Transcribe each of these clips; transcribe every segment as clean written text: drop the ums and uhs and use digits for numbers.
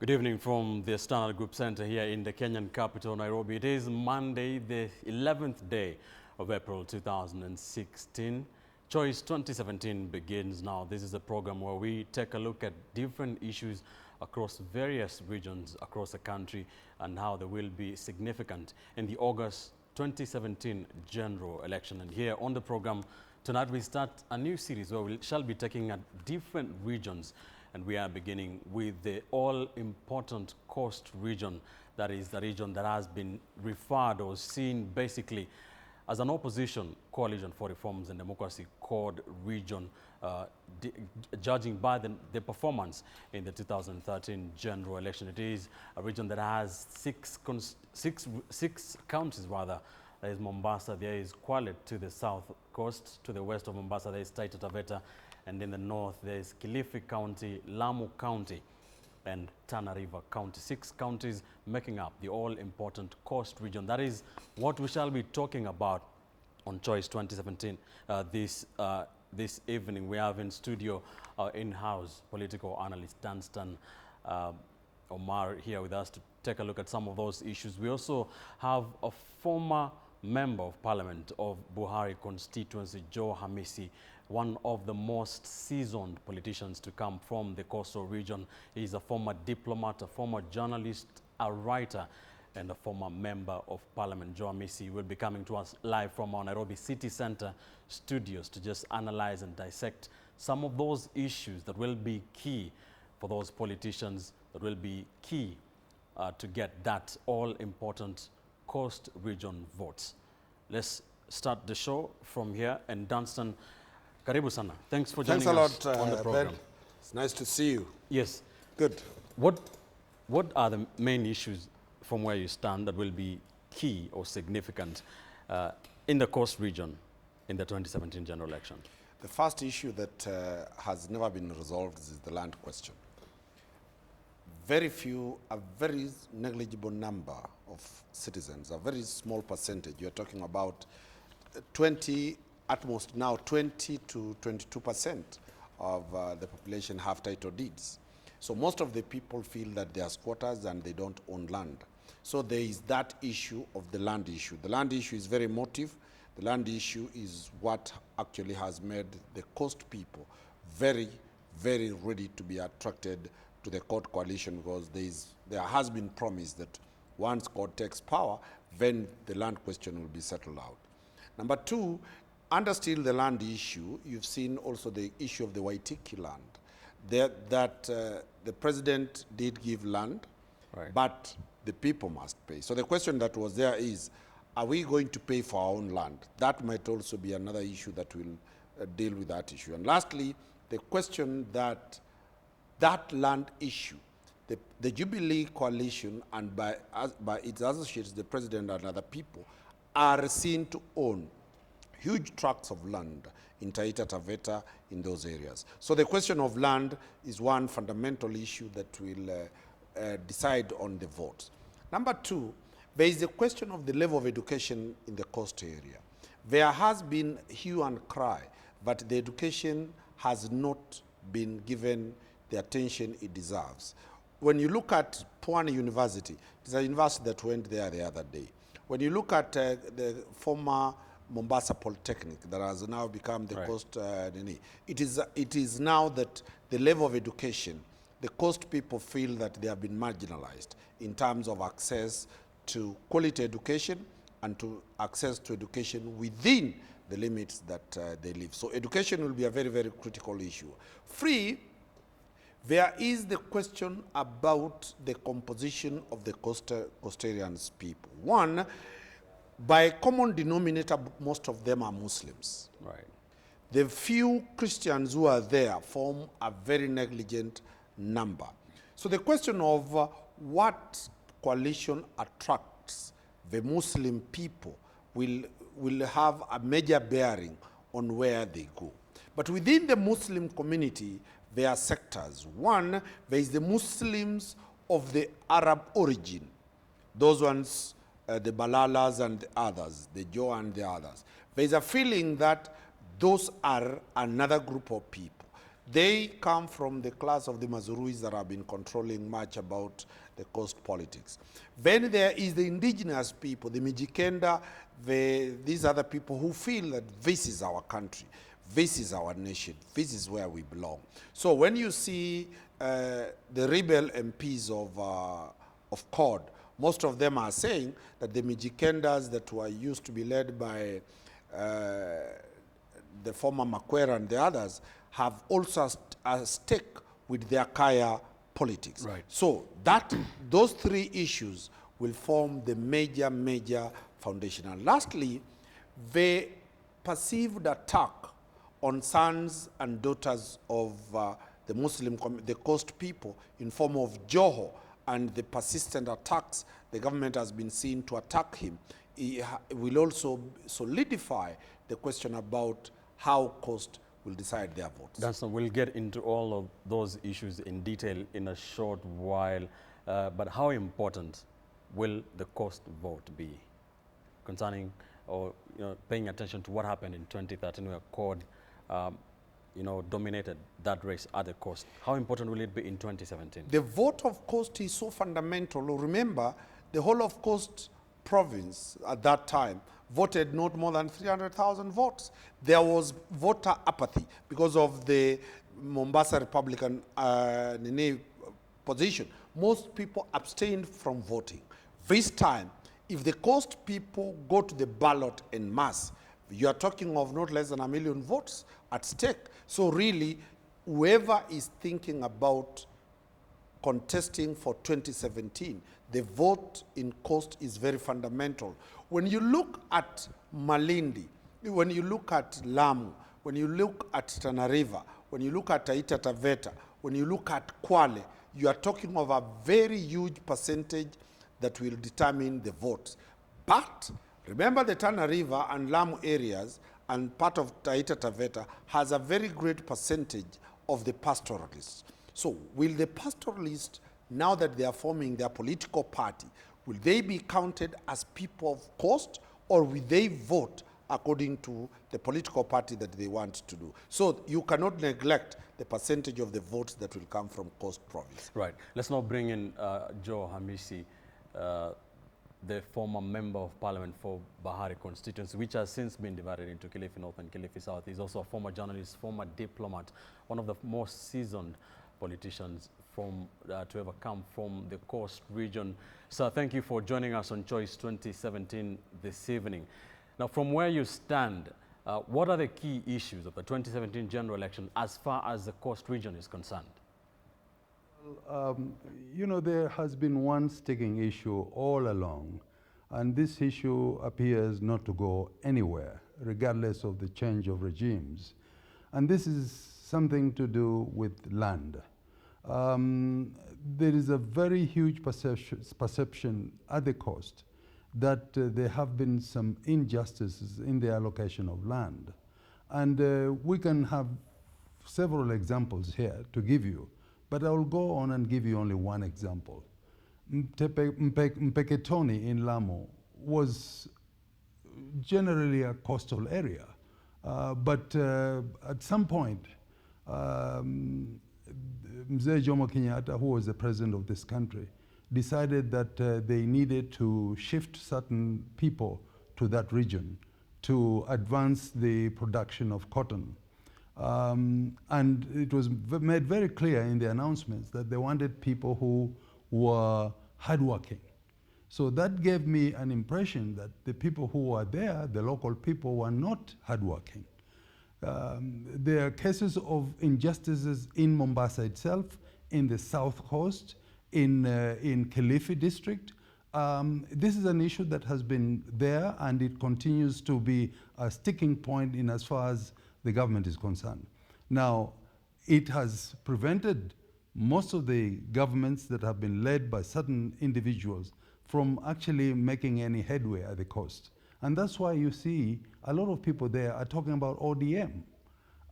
Good evening from the Standard Group Center here in the Kenyan capital, Nairobi. It is Monday, the 11th day of April 2016. Choice 2017 begins now. This is a program where we take a look at different issues across various regions across the country and how they will be significant in the August 2017 general election. And here on the program tonight we start a new series where we shall be taking at different regions. And we are beginning with the all-important coast region. That is the region that has been referred or seen basically as an opposition coalition for reforms and democracy called region, judging by the performance in the 2013 general election. It is a region that has six counties rather. There is Mombasa, there is Kwale to the south coast, to the west of Mombasa there is Taita Taveta, and in the north there is Kilifi County, Lamu County, and Tana River County. 6 counties making up the all-important coast region. That is what we shall be talking about on Choice 2017 this evening. We have in studio in-house political analyst Dunstan Omar here with us to take a look at some of those issues. We also have a former Member of Parliament of Buhari constituency, Joe Hamisi, one of the most seasoned politicians to come from the coastal region. He is a former diplomat, a former journalist, a writer, and a former Member of Parliament. Joe Hamisi will be coming to us live from our Nairobi City Center studios to just analyze and dissect some of those issues that will be key for those politicians, that will be key to get that all-important coast region votes. Let's start the show from here. And Dunstan, karibu sana. Thanks for joining us on the program. Ben. It's nice to see you. Yes. Good. What are the main issues from where you stand that will be key or significant in the coast region in the 2017 general election? The first issue that has never been resolved is the land question. Very few, a very negligible number of citizens, a very small percentage, you're talking about 20, at most now 20 to 22% of the population have title deeds. So most of the people feel that they are squatters and they don't own land. So there is that issue of the land issue. The land issue is very emotive. The land issue is what actually has made the coast people very, very ready to be attracted to the court coalition, because there has been promise that once court takes power, then the land question will be settled out. Number two, under still the land issue, you've seen also the issue of the Waitiki land. The president did give land, right, but the people must pay. So the question that was there is, are we going to pay for our own land? That might also be another issue that will deal with that issue. And lastly, the question that land issue, the Jubilee coalition and by its associates, the president and other people, are seen to own huge tracts of land in Taita Taveta, in those areas. So the question of land is one fundamental issue that will decide on the votes. Number two, there is the question of the level of education in the coast area. There has been hue and cry, but the education has not been given the attention it deserves. When you look at Pwani University, it's a university that went there the other day. When you look at the former Mombasa Polytechnic that has now become the coast, it is now that the level of education, the coast people feel that they have been marginalized in terms of access to quality education and to access to education within the limits that they live. So education will be a very, very critical issue. There is the question about the composition of the coastarians people. One, by common denominator, most of them are Muslims. Right. The few Christians who are there form a very negligent number. So the question of what coalition attracts the Muslim people will have a major bearing on where they go. But within the Muslim community, there are sectors. One, there is the Muslims of the Arab origin. Those ones, the Balalas and the others, the Joe and the others. There is a feeling that those are another group of people. They come from the class of the Mazuruis that have been controlling much about the coast politics. Then there is the indigenous people, the Mijikenda, these other people who feel that this is our country, this is our nation, this is where we belong. So when you see the rebel MPs of CORD, most of them are saying that the Mijikendas that were used to be led by the former Makwera and the others have also a stake with their Kaya politics. Right. So those three issues will form the major foundation. And lastly, the perceived attack on sons and daughters of the coast people in form of Joho and the persistent attacks the government has been seen to attack him, it will also solidify the question about how coast will decide their votes. Danson, we'll get into all of those issues in detail in a short while, but how important will the coast vote be concerning or paying attention to what happened in 2013 where CORD dominated that race at the coast? How important will it be in 2017? The vote of coast is so fundamental. Remember, the whole of coast province at that time voted not more than 300,000 votes. There was voter apathy because of the Mombasa Republican position. Most people abstained from voting. This time, if the coast people go to the ballot en masse, you are talking of not less than 1 million votes at stake. So really, whoever is thinking about contesting for 2017, the vote in coast is very fundamental. When you look at Malindi, when you look at Lamu, when you look at Tana River, when you look at Taita Taveta, when you look at Kwale, you are talking of a very huge percentage that will determine the votes. But remember, the Tana River and Lamu areas and part of Taita Taveta has a very great percentage of the pastoralists. So will the pastoralists, now that they are forming their political party, will they be counted as people of coast, or will they vote according to the political party that they want to do? So you cannot neglect the percentage of the votes that will come from coast province. Right. Let's now bring in Joe Hamisi, the former member of parliament for Bahari constituency, which has since been divided into Kilifi North and Kilifi South. He's also a former journalist, former diplomat, one of the most seasoned politicians to ever come from the coast region. Sir, thank you for joining us on Choice 2017 this evening. Now, from where you stand, what are the key issues of the 2017 general election as far as the coast region is concerned? There has been one sticking issue all along, and this issue appears not to go anywhere, regardless of the change of regimes. And this is something to do with land. There is a very huge perception at the coast that there have been some injustices in the allocation of land. And we can have several examples here to give you, but I will go on and give you only one example. Mpeketoni in Lamu was generally a coastal area, but at some point, Mzee Jomo Kenyatta, who was the president of this country, decided that they needed to shift certain people to that region to advance the production of cotton. And it was made very clear in the announcements that they wanted people who were hardworking. So that gave me an impression that the people who were there, the local people, were not hardworking. There are cases of injustices in Mombasa itself, in the South Coast, in Kilifi district. This is an issue that has been there, and it continues to be a sticking point in as far as the government is concerned. Now, it has prevented most of the governments that have been led by certain individuals from actually making any headway at the coast. And that's why you see a lot of people there are talking about ODM.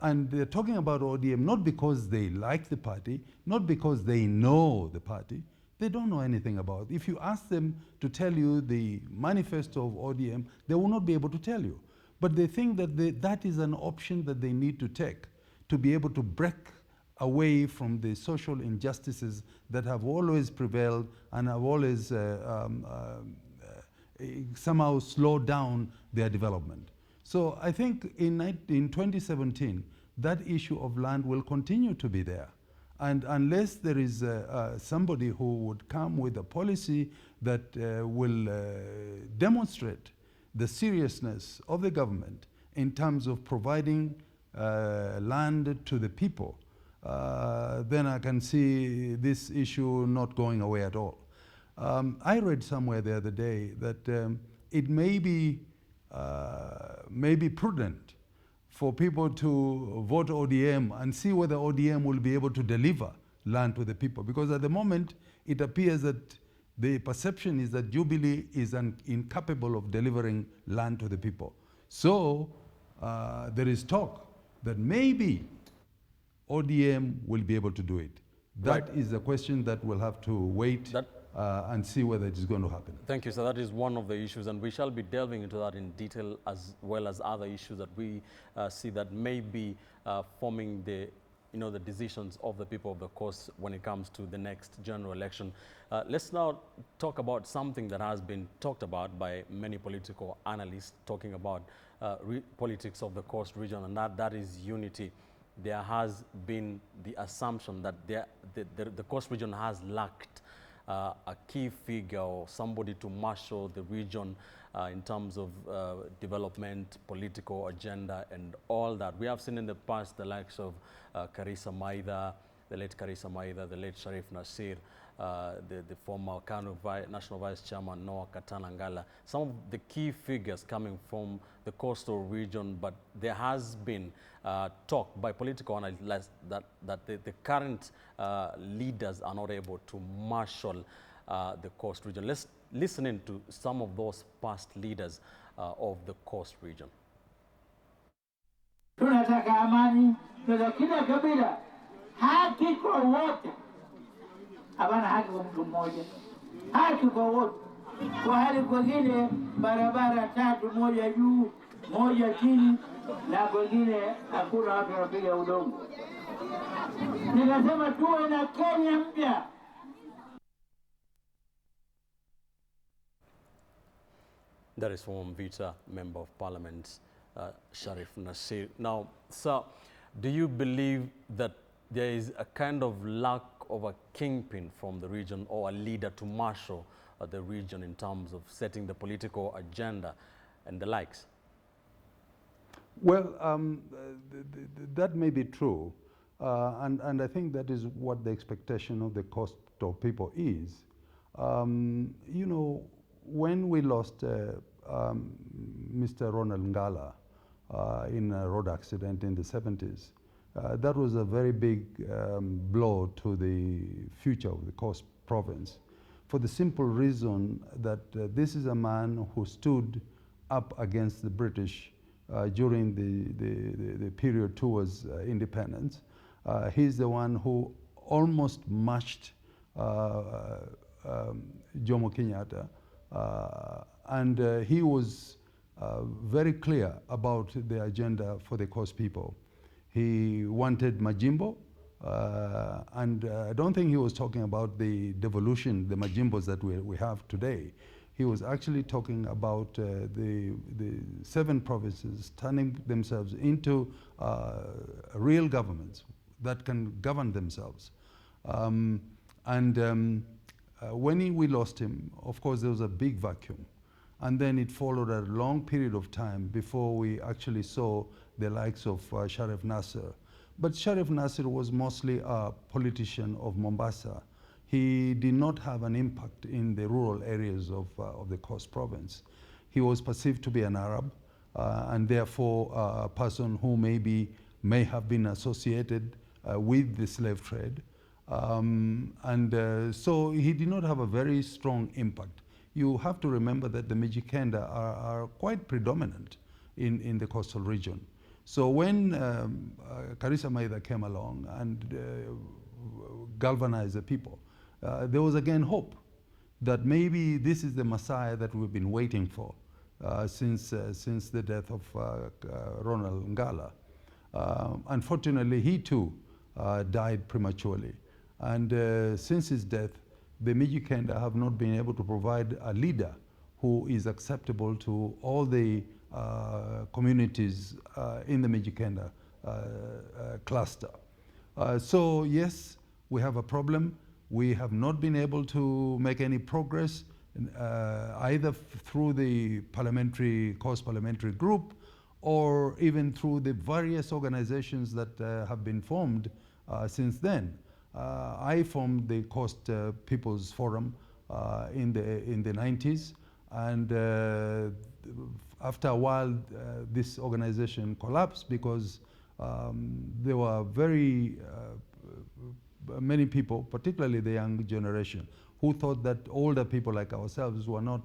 And they're talking about ODM not because they like the party, not because they know the party. They don't know anything about it. If you ask them to tell you the manifesto of ODM, they will not be able to tell you. But they think that that is an option that they need to take to be able to break away from the social injustices that have always prevailed and have always somehow slowed down their development. So I think in 2017, that issue of land will continue to be there. And unless there is somebody who would come with a policy that will demonstrate the seriousness of the government in terms of providing land to the people, then I can see this issue not going away at all. I read somewhere the other day that it may be prudent for people to vote ODM and see whether ODM will be able to deliver land to the people. Because at the moment, it appears that the perception is that Jubilee is incapable of delivering land to the people. So there is talk that maybe ODM will be able to do it. That is a question that we'll have to wait and see whether it is going to happen. Thank you. So that is one of the issues, and we shall be delving into that in detail, as well as other issues that we see that may be forming the decisions of the people of the coast when it comes to the next general election. Let's now talk about something that has been talked about by many political analysts, talking about politics of the coast region, and that is unity. There has been the assumption that the coast region has lacked a key figure or somebody to marshal the region in terms of development, political agenda, and all that. We have seen in the past the likes of Karisa Maitha, the late Karisa Maitha, the late Sharif Nasir, the former Kano National Vice Chairman Noah Katanangala, some of the key figures coming from the coastal region, but there has been talk by political analysts that the current leaders are not able to marshal the coast region. Let's listen in to some of those past leaders of the coast region. Tunataka amani, tunataka kila kabila haki kwa wote. Hapana haki kwa mtu mmoja, haki kwa wote. Kwa hali kwengine barabara tatu, moja juu, moja chini, na kwengine hakuna watu wanapiga udongo. Nikasema tuwe na Kenya mpya. That is from Vita Member of Parliament, Sharif Nasir. Now, sir, do you believe that there is a kind of lack of a kingpin from the region or a leader to marshal the region in terms of setting the political agenda and the likes? Well, that may be true, and I think that is what the expectation of the coastal people is. You know, when we lost Mr. Ronald Ngala in a road accident in the 70s, that was a very big blow to the future of the Coast Province, for the simple reason that this is a man who stood up against the British during the period towards independence. He's the one who almost matched Jomo Kenyatta, and he was very clear about the agenda for the Coast people. He wanted Majimbo, and I don't think he was talking about the devolution, the Majimbos that we have today. He was actually talking about the 7 provinces turning themselves into real governments that can govern themselves. When we lost him, of course, there was a big vacuum. And then it followed a long period of time before we actually saw the likes of Sharif Nasir. But Sharif Nasir was mostly a politician of Mombasa. He did not have an impact in the rural areas of the Coast Province. He was perceived to be an Arab, and therefore a person who may have been associated with the slave trade. So he did not have a very strong impact. You have to remember that the Mijikenda are quite predominant in the coastal region. So when Karisa Maitha came along and galvanized the people, there was again hope that maybe this is the Messiah that we've been waiting for since the death of Ronald Ngala. Unfortunately, he too died prematurely. And since his death, the Mijikenda have not been able to provide a leader who is acceptable to all the communities in the Mijikenda cluster. So yes, we have a problem. We have not been able to make any progress either through the coast parliamentary group or even through the various organizations that have been formed since then. I formed the Coast People's Forum in the 90s, and after a while this organization collapsed because there were very many people, particularly the young generation, who thought that older people like ourselves were not,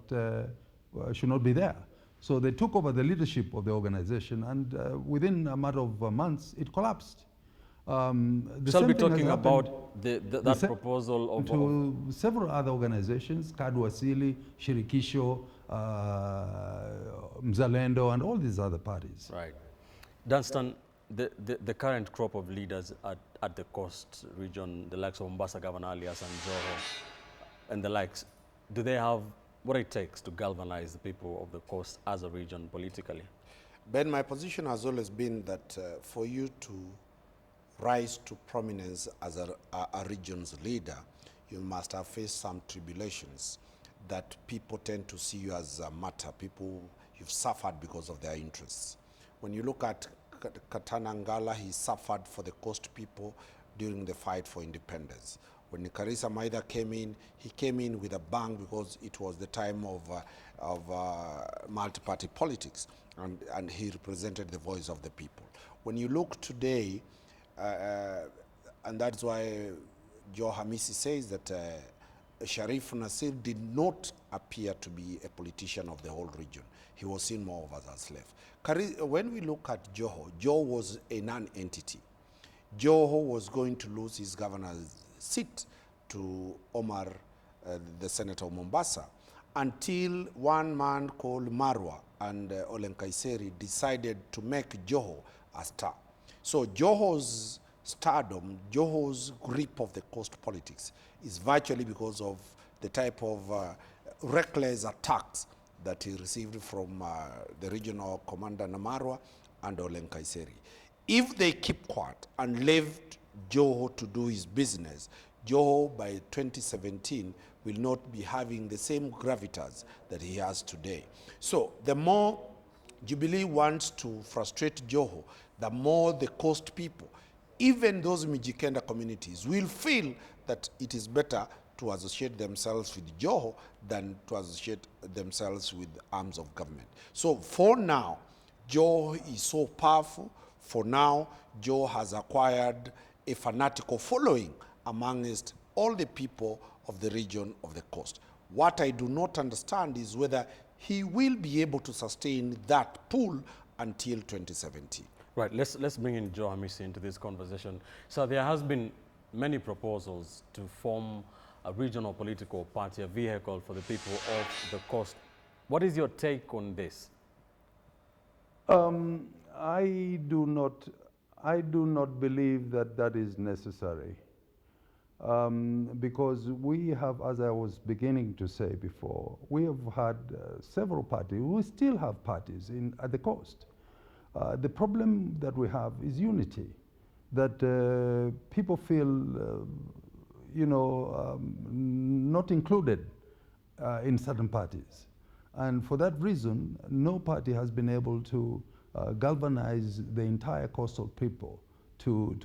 should not be there. So they took over the leadership of the organization, and within a matter of months, it collapsed. Shall we be talking about that proposal of to several other organizations, Kadwasili, Shirikisho, Mzalendo, and all these other parties. Right. Dunstan, the current crop of leaders at the coast region, the likes of Mombasa Governor Alias and Joho and the likes, do they have what it takes to galvanize the people of the coast as a region politically? Ben, my position has always been that for you to rise to prominence as a region's leader, you must have faced some tribulations that people tend to see you as a martyr. People, you've suffered because of their interests. When you look at Katana Ngala, he suffered for the coast people during the fight for independence. When Karisa Maitha came in, he came in with a bang because it was the time of multi-party politics, and he represented the voice of the people. When you look today, and that's why Joe Hamisi says that Sharif Nasir did not appear to be a politician of the whole region. He was seen more of as a slave. When we look at Joho, Joho was a non-entity. Joho was going to lose his governor's seat to Omar, the senator of Mombasa, until one man called Marwa and Olen Kaiseri decided to make Joho a star. So Joho's stardom, Joho's grip of the coast politics is virtually because of the type of reckless attacks that he received from the regional commander Namarwa and Olen Kaiseri. If they keep quiet and left Joho to do his business, Joho by 2017 will not be having the same gravitas that he has today. So the more Jubilee wants to frustrate Joho, the more the coast people, even those Mijikenda communities, will feel that it is better to associate themselves with Joho than to associate themselves with arms of government. So for now, Joho is so powerful. For now, Joho has acquired a fanatical following amongst all the people of the region of the coast. What I do not understand is whether he will be able to sustain that pull until 2017. Right, let's bring in Joe Hamisi into this conversation. So there has been many proposals to form a regional political party, a vehicle for the people of the coast. What is your take on this? I do not believe that that is necessary. Because we have, as I was beginning to say before, we have had several parties. We still have parties at the coast. The problem that we have is unity, that people feel, not included in certain parties. And for that reason, no party has been able to galvanize the entire coastal people to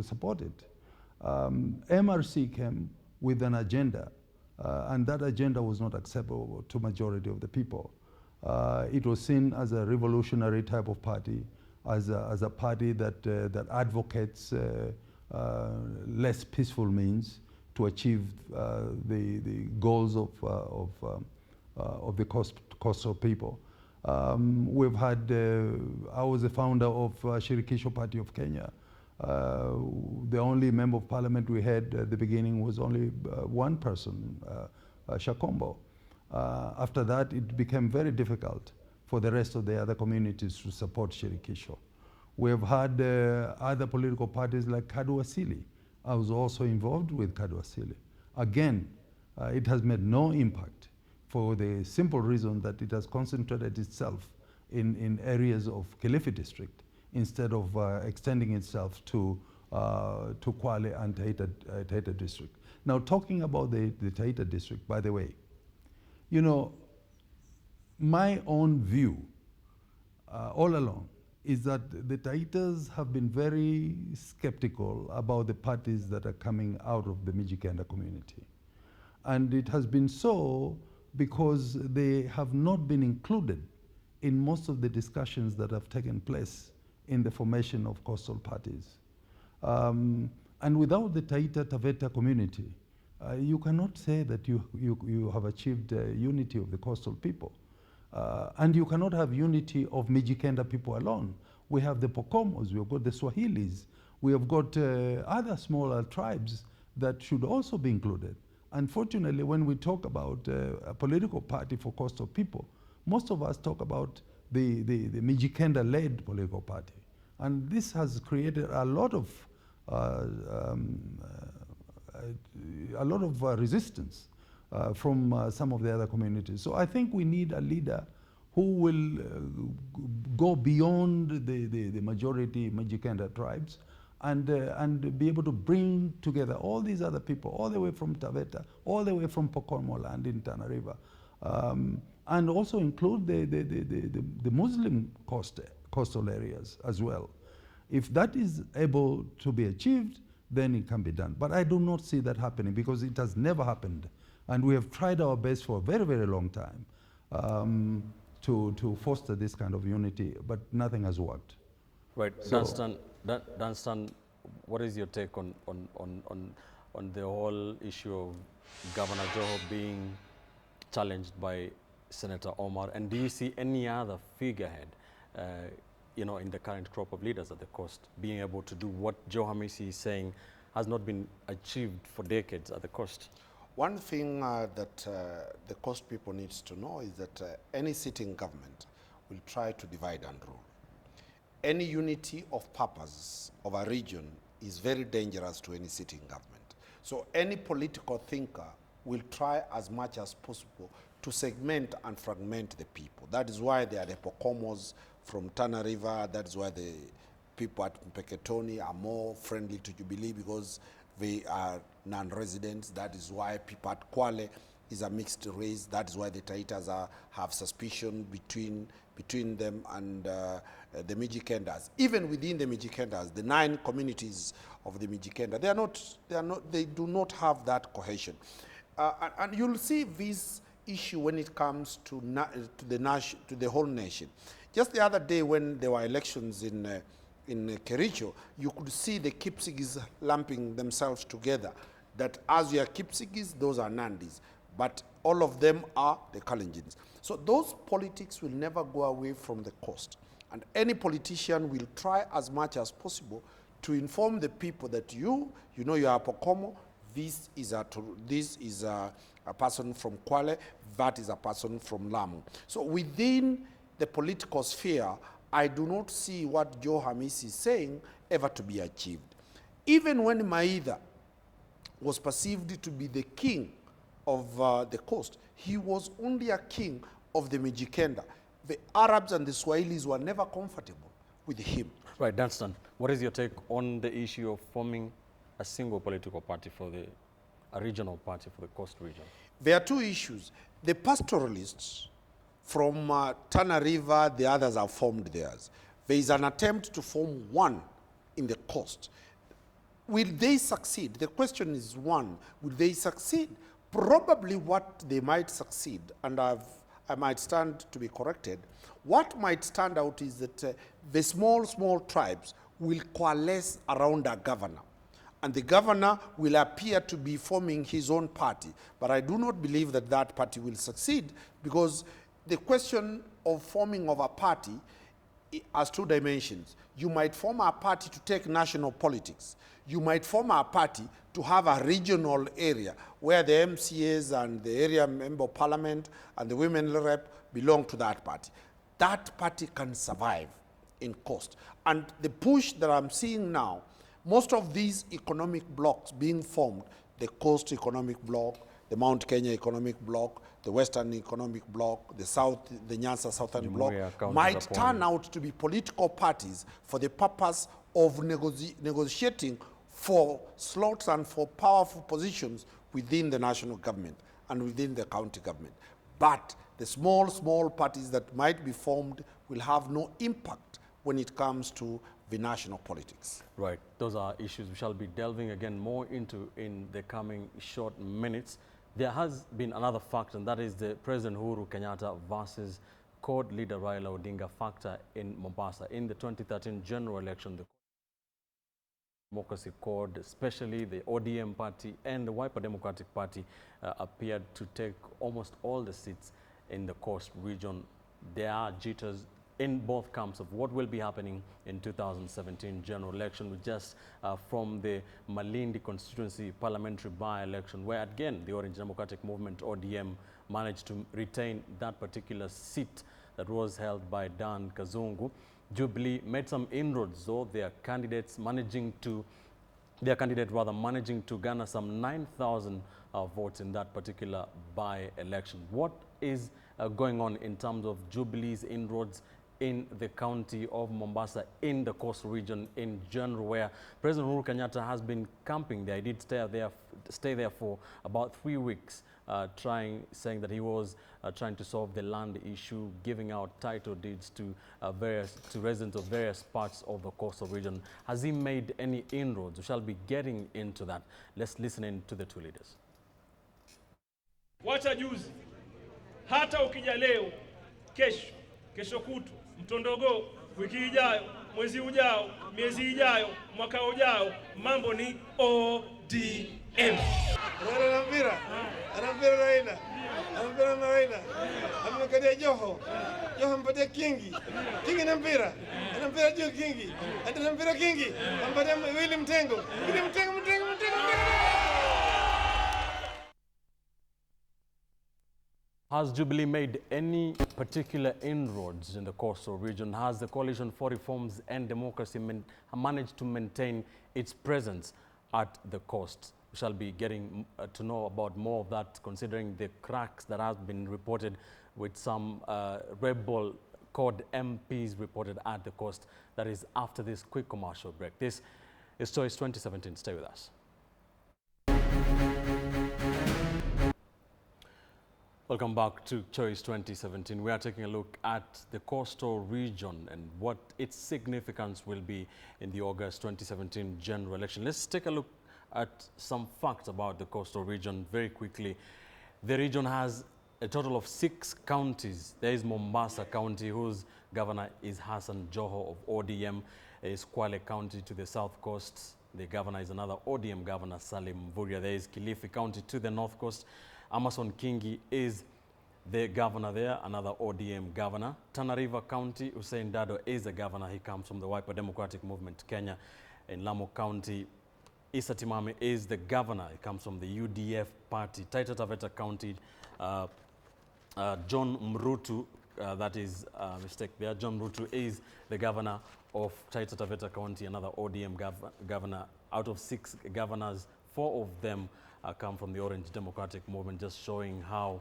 support it. MRC came with an agenda, and that agenda was not acceptable to majority of the people. It was seen as a revolutionary type of party, as a party that advocates less peaceful means to achieve the goals of the coastal people. We've had, I was the founder of Shirikisho Party of Kenya. The only member of parliament we had at the beginning was only one person, Shakombo. After that, it became very difficult for the rest of the other communities to support Shirikisho. We have had other political parties like Kadwasili. I was also involved with Kadwasili. Again, it has made no impact for the simple reason that it has concentrated itself in areas of Kilifi district instead of extending itself to Kwale and Taita district. Now, talking about the Taita district, by the way, you know, my own view all along is that the Taitas have been very skeptical about the parties that are coming out of the Mijikenda community. And it has been so because they have not been included in most of the discussions that have taken place in the formation of coastal parties. And without the Taita Taveta community, you cannot say that you have achieved unity of the coastal people. And you cannot have unity of Mijikenda people alone. We have the Pokomos, we have got the Swahilis, we have got other smaller tribes that should also be included. Unfortunately, when we talk about a political party for coastal people, most of us talk about the Mijikenda-led political party. And this has created a lot of resistance from some of the other communities. So I think we need a leader who will go beyond the majority Mijikenda tribes and be able to bring together all these other people, all the way from Taveta, all the way from Pokomo land in Tana River, and also include the Muslim coastal areas as well. If that is able to be achieved, then it can be done. But I do not see that happening because it has never happened. And we have tried our best for a very, very long time to foster this kind of unity, but nothing has worked. Right, So, Dunstan, what is your take on the whole issue of Governor Joho being challenged by Senator Omar, and do you see any other figurehead, you know, in the current crop of leaders at the coast being able to do what Joe Hamisi is saying has not been achieved for decades at the coast? One thing that the coast people needs to know is that any sitting government will try to divide and rule. Any unity of purpose of a region is very dangerous to any sitting government. So any political thinker will try as much as possible to segment and fragment the people. That is why there are the Pokomos from Tana River. That is why the people at Mpeketoni are more friendly to Jubilee because they are non-residents. That is why people at Kwale is a mixed race. That is why the Taitas have suspicion between them and the Mijikendas. Even within the Mijikendas, the 9 communities of the Mijikenda, they do not have that cohesion. And you'll see this issue when it comes to the whole nation. Just the other day when there were elections in Kericho, you could see the Kipsigis lumping themselves together, that as you are Kipsigis, those are Nandis, but all of them are the Kalenjins. So those politics will never go away from the coast. And any politician will try as much as possible to inform the people that you know you are Pokomo, this is a person from Kwale, that is a person from Lamu. So within the political sphere, I do not see what Joe Hamisi is saying ever to be achieved. Even when Maida was perceived to be the king of the coast, he was only a king of the Mijikenda. The Arabs and the Swahilis were never comfortable with him. Right, Dunstan, what is your take on the issue of forming a single political party a regional party for the coast region? There are 2 issues. The pastoralists from Tana River, the others have formed theirs. There is an attempt to form one in the coast. Will they succeed? The question is one, will they succeed? Probably what they might succeed, and I might stand to be corrected, what might stand out is that the small tribes will coalesce around a governor. And the governor will appear to be forming his own party. But I do not believe that that party will succeed, because the question of forming of a party has 2 dimensions. You might form a party to take national politics. You might form a party to have a regional area where the MCAs and the area member of parliament and the women rep belong to that party. That party can survive in cost. And the push that I'm seeing now, most of these economic blocks being formed, the Coast Economic Bloc, the Mount Kenya Economic Bloc, the Western Economic Bloc, the Nyanza Southern Bloc, might turn out to be political parties for the purpose of negotiating for slots and for powerful positions within the national government and within the county government. But the small parties that might be formed will have no impact when it comes to the national politics. Right. Those are issues we shall be delving again more into in the coming short minutes. There has been another factor, and that is the President Uhuru Kenyatta versus CORD leader Raila Odinga factor in Mombasa. In the 2013 general election, the Democracy CORD, especially the ODM party and the Wiper Democratic Party, appeared to take almost all the seats in the coast region. There are jitters in both camps of what will be happening in 2017 general election, just from the Malindi constituency parliamentary by-election, where again the Orange Democratic Movement, ODM, managed to retain that particular seat that was held by Dan Kazungu. Jubilee made some inroads, though their candidate managing to garner some 9,000 votes in that particular by-election. What is going on in terms of Jubilee's inroads in the county of Mombasa, in the coastal region in general, where President Uhuru Kenyatta has been camping there? He did stay there for about 3 weeks, saying that he was trying to solve the land issue, giving out title deeds to residents of various parts of the coastal region. Has he made any inroads? We shall be getting into that. Let's listen in to the two leaders. Wacha juzi, hata ukija leo, kesho kutu, mtondogo, wiki ijayo, mwezi ujao, miezi ijayo, mwaka ujao, mambo ni ODM. Anampira Raila, amekadia Joho mpatia Kingi na mpira, anampira juu Kingi, anampira Kingi, ampatia Willy Mtengo. Has Jubilee made any particular inroads in the coastal region? Has the Coalition for Reforms and Democracy managed to maintain its presence at the coast? We shall be getting to know about more of that, considering the cracks that have been reported with some rebel CORD MPs reported at the coast. That is after this quick commercial break. This is Choice 2017. Stay with us. Welcome back to Choice 2017. We are taking a look at the coastal region and what its significance will be in the August 2017 general election. Let's take a look at some facts about the coastal region very quickly. The region has a total of 6 counties. There is Mombasa County, whose governor is Hassan Joho of ODM. There is Kwale County to the south coast. The governor is another ODM governor, Salim Mvurya. There is Kilifi County to the north coast. Amason Kingi is the governor there, another ODM governor. Tana River County, Hussein Dado is the governor. He comes from the Wiper Democratic Movement, Kenya. In Lamu County, Issa Timami is the governor. He comes from the UDF party. Taita Taveta County, John Mrutu, that is a mistake there. John Mrutu is the governor of Taita Taveta County, another ODM governor. Out of 6 governors, 4 of them come from the Orange Democratic Movement, just showing how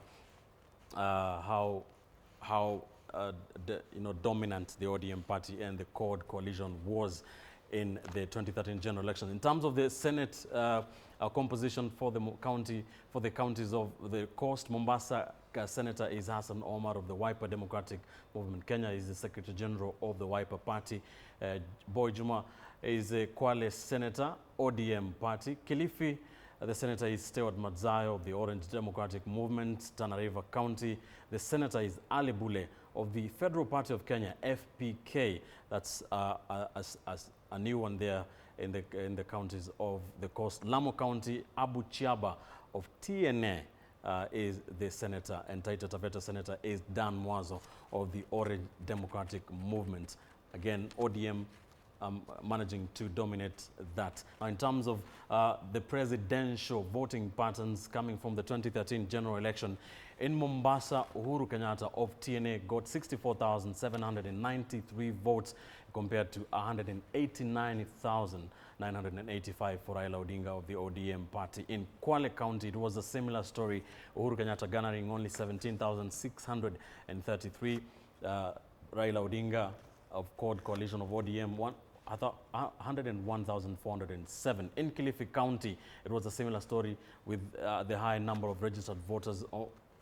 dominant the ODM party and the CORD coalition was in the 2013 general election. In terms of the Senate composition for the counties of the coast, Mombasa Senator is Hassan Omar of the Wiper Democratic Movement. Kenya is the Secretary General of the Wiper Party. Boy Juma is a Kwale Senator, ODM Party. Kilifi, the Senator is Stewart Madzayo of the Orange Democratic Movement. Tana River County, the Senator is Ali Bule of the Federal Party of Kenya, FPK. That's a new one there in the counties of the coast. Lamu County, Abu Chiaba of TNA is the Senator, and Taita Taveta Senator is Dan Mwazo of the Orange Democratic Movement. Again, ODM managing to dominate that. Now, in terms of the presidential voting patterns coming from the 2013 general election, in Mombasa, Uhuru Kenyatta of TNA got 64,793 votes compared to 189,985 for Raila Odinga of the ODM party. In Kwale County, it was a similar story. Uhuru Kenyatta garnering only 17,633. Raila Odinga of Code Coalition of ODM 101,407. In Kilifi County, it was a similar story with the high number of registered voters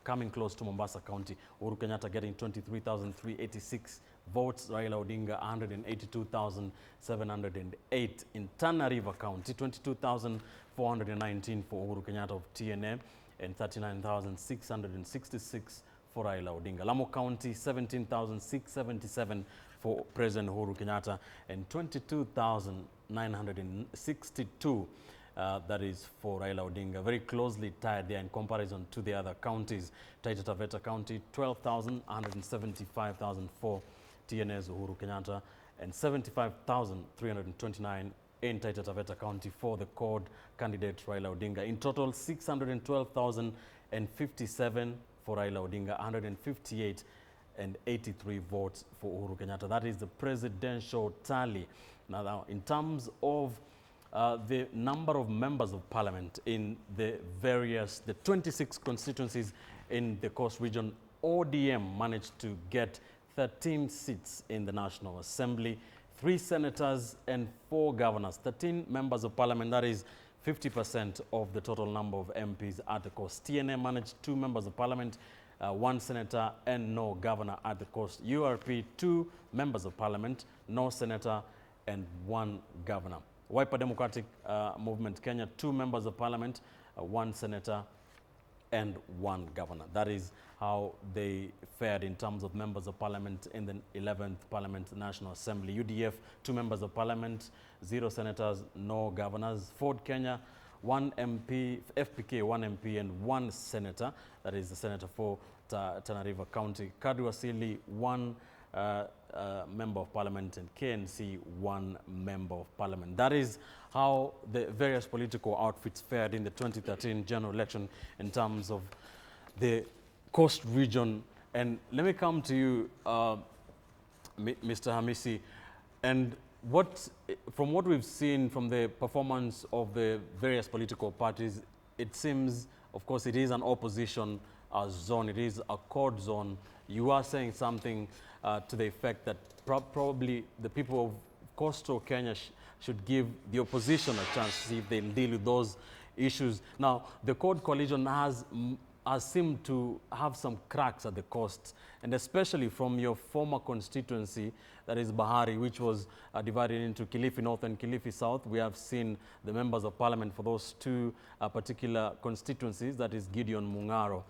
coming close to Mombasa County. Uhuru Kenyatta getting 23,386 votes, Raila Odinga 182,708. In Tana River County, 22,419 for Uhuru Kenyatta of TNA and 39,666 for Raila Odinga. Lamu County, 17,677 for President Uhuru Kenyatta and 22,962 that is for Raila Odinga. Very closely tied there in comparison to the other counties. Taita Taveta County, 12,175,000 for TNA's Uhuru Kenyatta and 75,329 in Taita Taveta County for the CORD candidate Raila Odinga. In total, 612,057 for Raila Odinga, 158 and 83 votes for Uhuru Kenyatta. That is the presidential tally. Now in terms of the number of members of parliament in the 26 constituencies in the Coast region, ODM managed to get 13 seats in the National Assembly, 3 senators and 4 governors, 13 members of parliament. That is 50% of the total number of MPs at the coast. TNA managed 2 members of parliament, 1 senator and no governor at the coast. URP, 2 members of parliament, no senator and 1 governor. Wiper Democratic Movement Kenya, 2 members of parliament, 1 senator and 1 governor. That is how they fared in terms of members of parliament in the 11th Parliament National Assembly. UDF, 2 members of parliament, 0 senators, no governors. Ford Kenya, 1 MP, FPK, 1 MP and 1 senator. That is the senator for Tana River County. Kadri Wasili, 1 member of parliament, and KNC 1 member of parliament. That is how the various political outfits fared in the 2013 general election in terms of the coast region. And let me come to you, Mr. Hamisi, and from what we've seen from the performance of the various political parties, it seems, of course, it is an opposition zone, it is a CORD zone. You are saying something to the effect that probably the people of coastal Kenya should give the opposition a chance to see if they'll deal with those issues. Now, the CORD coalition has seemed to have some cracks at the coast, and especially from your former constituency, that is Bahari, which was divided into Kilifi North and Kilifi South. We have seen the members of parliament for those 2 particular constituencies, that is Gideon Mungaro,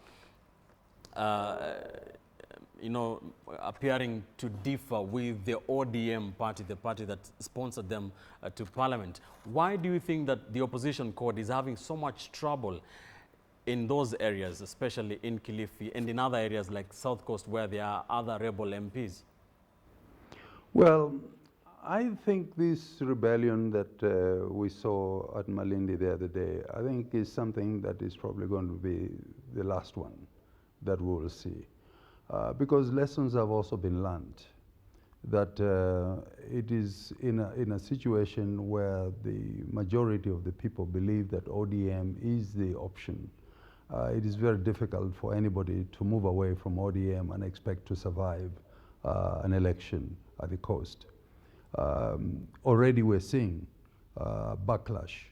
appearing to differ with the ODM party, the party that sponsored them to parliament. Why do you think that the opposition CORD is having so much trouble in those areas, especially in Kilifi and in other areas like South Coast where there are other rebel MPs? Well, I think this rebellion that we saw at Malindi the other day, I think is something that is probably going to be the last one that we will see. Because lessons have also been learned that it is in a situation where the majority of the people believe that ODM is the option. It is very difficult for anybody to move away from ODM and expect to survive an election at the coast. Already we're seeing backlash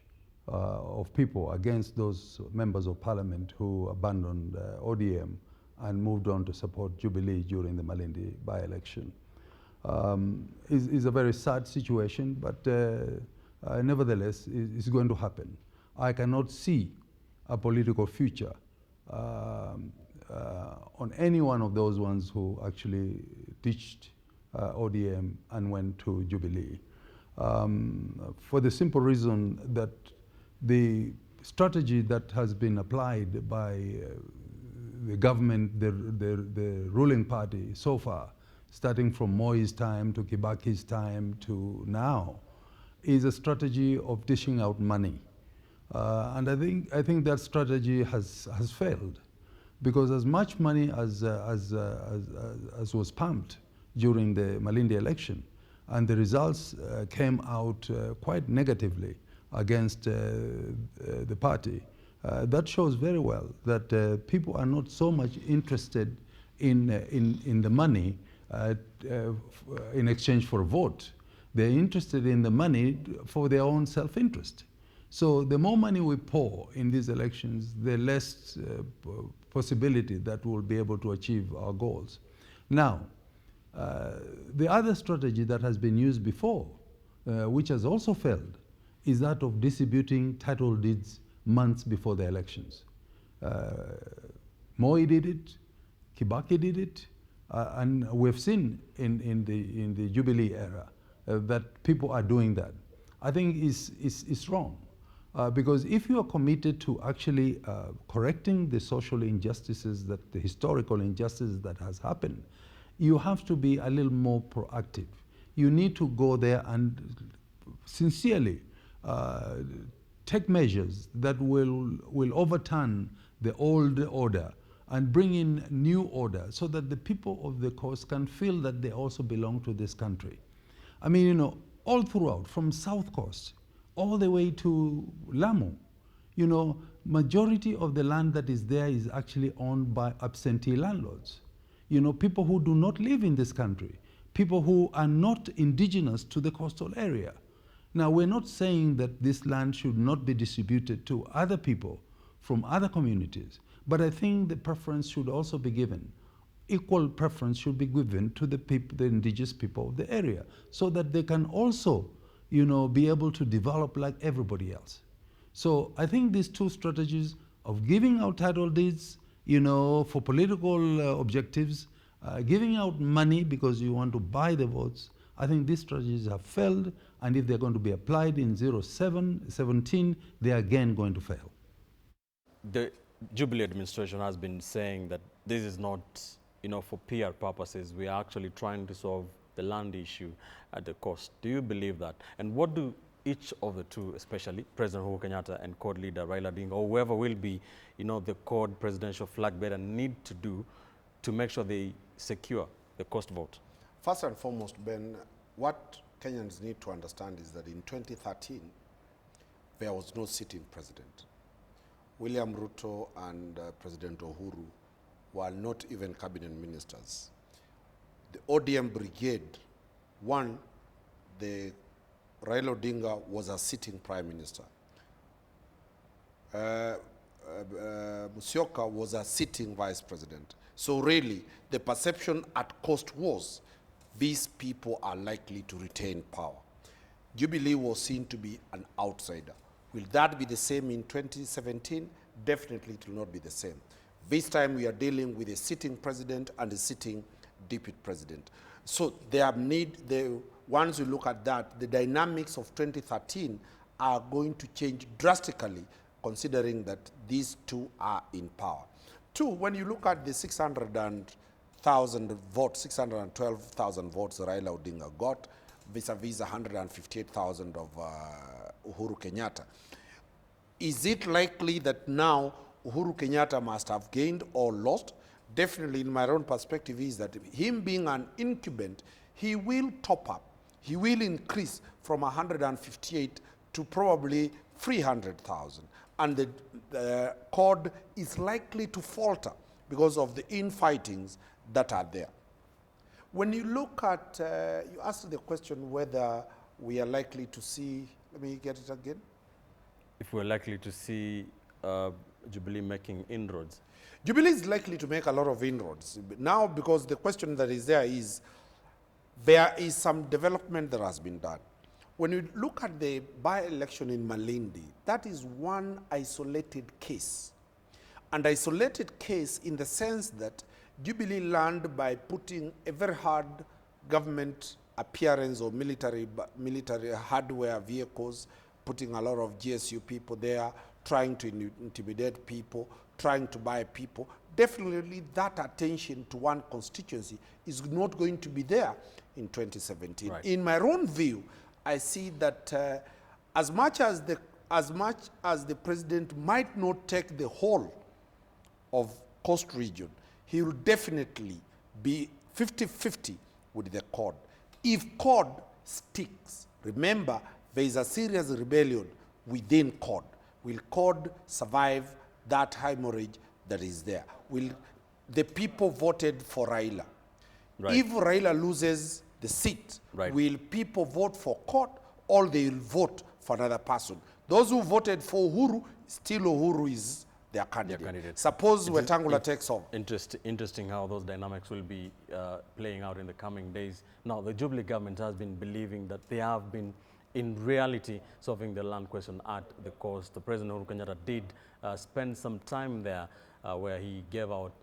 of people against those members of parliament who abandoned ODM and moved on to support Jubilee during the Malindi by-election. It's a very sad situation, but nevertheless, it's going to happen. I cannot see a political future on any one of those ones who actually ditched ODM and went to Jubilee. For the simple reason that the strategy that has been applied by the government, the ruling party so far, starting from Moi's time to Kibaki's time to now, is a strategy of dishing out money. And I think that strategy has failed, because as much money as was pumped during the Malindi election, and the results came out quite negatively against the party, that shows very well that people are not so much interested in the money in exchange for a vote. They're interested in the money for their own self-interest. So the more money we pour in these elections, the less possibility that we'll be able to achieve our goals. Now, the other strategy that has been used before, which has also failed, is that of distributing title deeds months before the elections. Moi did it, Kibaki did it, and we've seen in the Jubilee era that people are doing that. I think it's wrong. Because if you are committed to actually correcting the social injustices, the historical injustices that has happened, you have to be a little more proactive. You need to go there and sincerely take measures that will overturn the old order and bring in new order, so that the people of the coast can feel that they also belong to this country. I mean, you know, all throughout, from South Coast all the way to Lamu, you know, majority of the land that is there is actually owned by absentee landlords. You know, people who do not live in this country, people who are not indigenous to the coastal area. Now, we're not saying that this land should not be distributed to other people from other communities, but I think the preference should also be given. Equal preference should be given to the people, the indigenous people of the area, so that they can also, you know, be able to develop like everybody else. So I think these two strategies of giving out title deeds, you know, for political objectives, giving out money because you want to buy the votes, I think these strategies have failed, and if they're going to be applied in 17, they are again going to fail. The Jubilee administration has been saying that this is not, you know, for PR purposes. We are actually trying to solve the land issue at the coast. Do you believe that? And what do each of the two, especially President Uhuru Kenyatta and CORD leader Raila Odinga, or whoever will be, you know, the CORD presidential flag bearer, need to do to make sure they secure the coast vote? First and foremost, Ben, what Kenyans need to understand is that in 2013, there was no sitting president. William Ruto and President Uhuru were not even cabinet ministers. The ODM brigade, one, the Raila Odinga was a sitting prime minister. Musyoka was a sitting vice president. So really, the perception at coast was these people are likely to retain power. Jubilee was seen to be an outsider. Will that be the same in 2017? Definitely it will not be the same. This time we are dealing with a sitting president and a sitting deputy president. So once you look at that, the dynamics of 2013 are going to change drastically, considering that these two are in power. Two, when you look at the 600,000 votes, 612,000 votes Raila Odinga got, vis-a-vis 158,000 of Uhuru Kenyatta, is it likely that now Uhuru Kenyatta must have gained or lost? Definitely, in my own perspective, is that him being an incumbent, he will top up. He will increase from 158 to probably 300,000. And the CORD is likely to falter because of the infightings that are there. When you look at, you asked the question whether we are likely to see, let me get it again. If we're likely to see Jubilee making inroads. Jubilee is likely to make a lot of inroads. Now, because the question that is there is some development that has been done. When you look at the by-election in Malindi, that is one isolated case. An isolated case in the sense that Jubilee learned by putting a very hard government appearance or military hardware vehicles, putting a lot of GSU people there, trying to intimidate people, trying to buy people. definitely that attention to one constituency is not going to be there in 2017. Right. In my own view, I see that as much as the president might not take the whole of Coast region, he will definitely be 50-50 with the CORD. If CORD sticks, remember, there is a serious rebellion within CORD. Will CORD survive that hemorrhage that is there? Will the people voted for Raila? Right. If Raila loses the seat, right, will people vote for CORD or they will vote for another person? Those who voted for Uhuru, still Uhuru is their candidate. Suppose Wetangula takes over. Interesting how those dynamics will be playing out in the coming days. Now, the Jubilee government has been believing that they have been, in reality, solving the land question at the coast. The President Uhuru Kenyatta did spend some time there where he gave out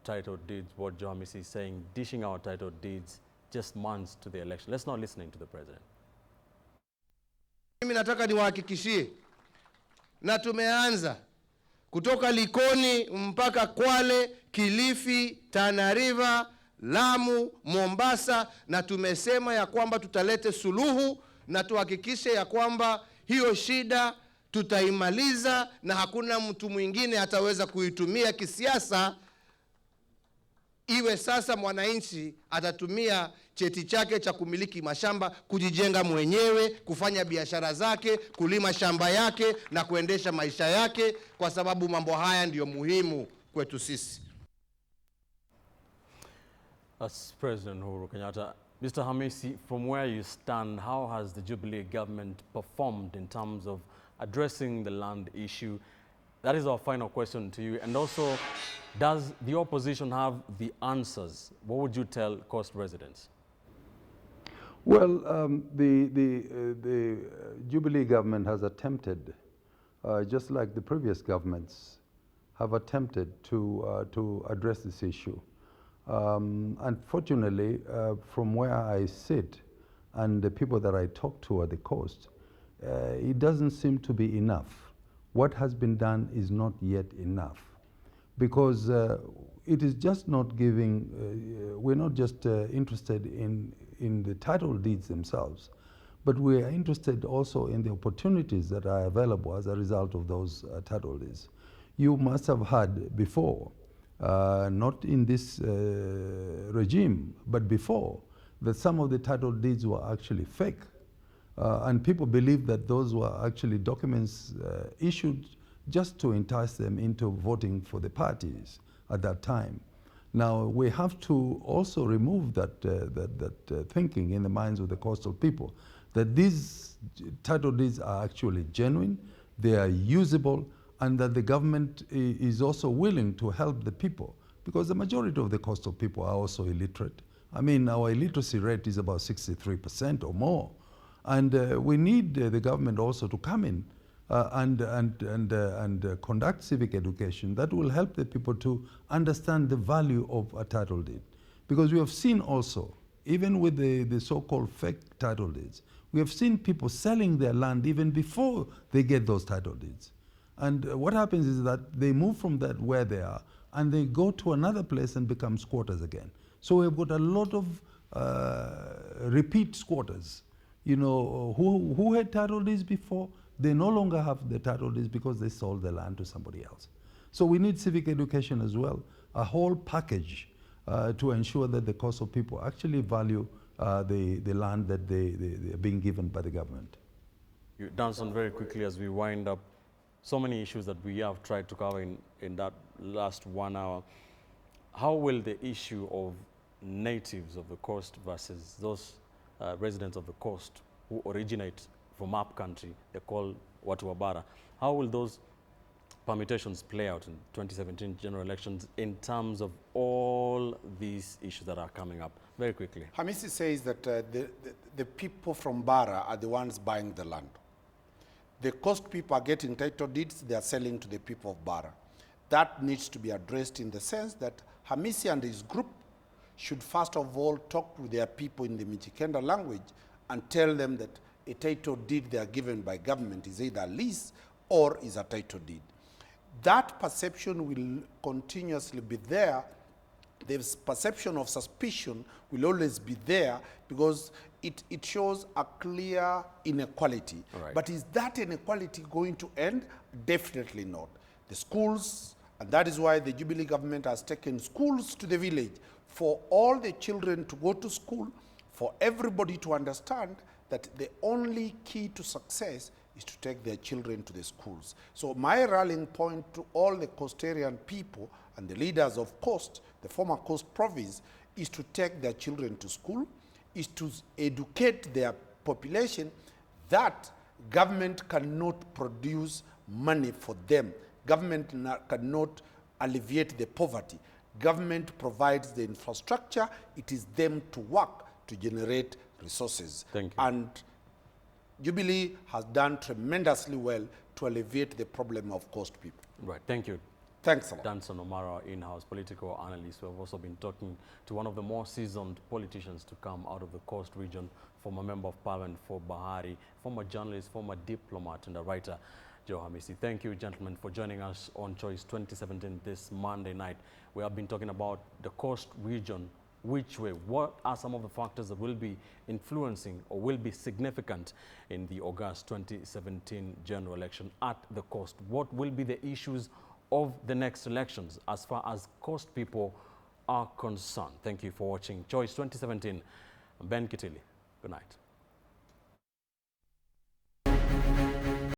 title deeds, what Joe Hamisi is saying, dishing out title deeds just months to the election. Let's now listen to the President. Mimi nataka niwahakikishie, na tumeanza kutoka Likoni mpaka Kwale, Kilifi, Tana River, Lamu, Mombasa, na tumesema ya kwamba tutalete suluhu na tuhakikishe ya kwamba hiyo shida tutaimaliza na hakuna mtu mwingine ataweza kuitumia kisiasa. Iwe sasa mwananchi atatumia cheti chake cha kumiliki mashamba kujijenga mwenyewe, kufanya biashara zake, kulima shamba yake na kuendesha maisha yake, kwa sababu mambo haya ndiyo muhimu kwetu sisi. As President Uhuru Kenyatta, Mr. Hamisi, from where you stand, how has the Jubilee government performed in terms of addressing the land issue? That is our final question to you. And also, does the opposition have the answers? What would you tell Coast residents? Well, the Jubilee government has attempted, just like the previous governments have attempted to address this issue. Unfortunately, from where I sit and the people that I talk to at the coast, it doesn't seem to be enough. What has been done is not yet enough, because it is just not giving, we're not just interested in the title deeds themselves, but we are interested also in the opportunities that are available as a result of those title deeds. You must have heard before, not in this regime, but before, that some of the title deeds were actually fake. And people believe that those were actually documents issued just to entice them into voting for the parties at that time. Now, we have to also remove that thinking in the minds of the coastal people, that these title deeds are actually genuine, they are usable, and that the government is also willing to help the people, because the majority of the coastal people are also illiterate. I mean, our illiteracy rate is about 63% or more. And we need the government also to come in and conduct civic education that will help the people to understand the value of a title deed. Because we have seen also, even with the so-called fake title deeds, we have seen people selling their land even before they get those title deeds. And what happens is that they move from that where they are and they go to another place and become squatters again. So we've got a lot of repeat squatters. You know, who had title deeds before, they no longer have the title deeds because they sold the land to somebody else. So we need civic education as well, a whole package to ensure that the coastal people actually value the land that they're being given by the government. You Danson, very quickly as we wind up, so many issues that we have tried to cover in that last 1 hour. How will the issue of natives of the coast versus those residents of the coast who originate from up country, they're called Watu wa Bara, how will those permutations play out in 2017 general elections in terms of all these issues that are coming up? Very quickly. Hamisi says that the people from Bara are the ones buying the land. The coast people are getting title deeds, they are selling to the people of Bara. That needs to be addressed in the sense that Hamisi and his group should first of all talk to their people in the Mijikenda language and tell them that a title deed they are given by government is either a lease or is a title deed. that perception will continuously be there. The perception of suspicion will always be there because it shows a clear inequality. Right. But is that inequality going to end? Definitely not. The schools, and that is why the Jubilee government has taken schools to the village for all the children to go to school, for everybody to understand that the only key to success is to take their children to the schools. So my rallying point to all the Coastarian people and the leaders of Coast, the former Coast province, is to take their children to school, is to educate their population that government cannot produce money for them. Government cannot alleviate the poverty. Government provides the infrastructure. It is them to work to generate resources. Thank you. And Jubilee has done tremendously well to alleviate the problem of Coast people. Right. Thank you. Thanks a lot. Danson Omara, in-house political analyst. We have also been talking to one of the more seasoned politicians to come out of the Coast region, former member of parliament for Bahari, former journalist, former diplomat, and a writer, Joe Hamisi. Thank you, gentlemen, for joining us on Choice 2017 this Monday night. We have been talking about the Coast region. Which way? What are some of the factors that will be influencing or will be significant in the August 2017 general election at the Coast? What will be the issues of the next elections as far as Coast people are concerned? Thank you for watching Choice 2017. I'm Ben Kitili. Good night.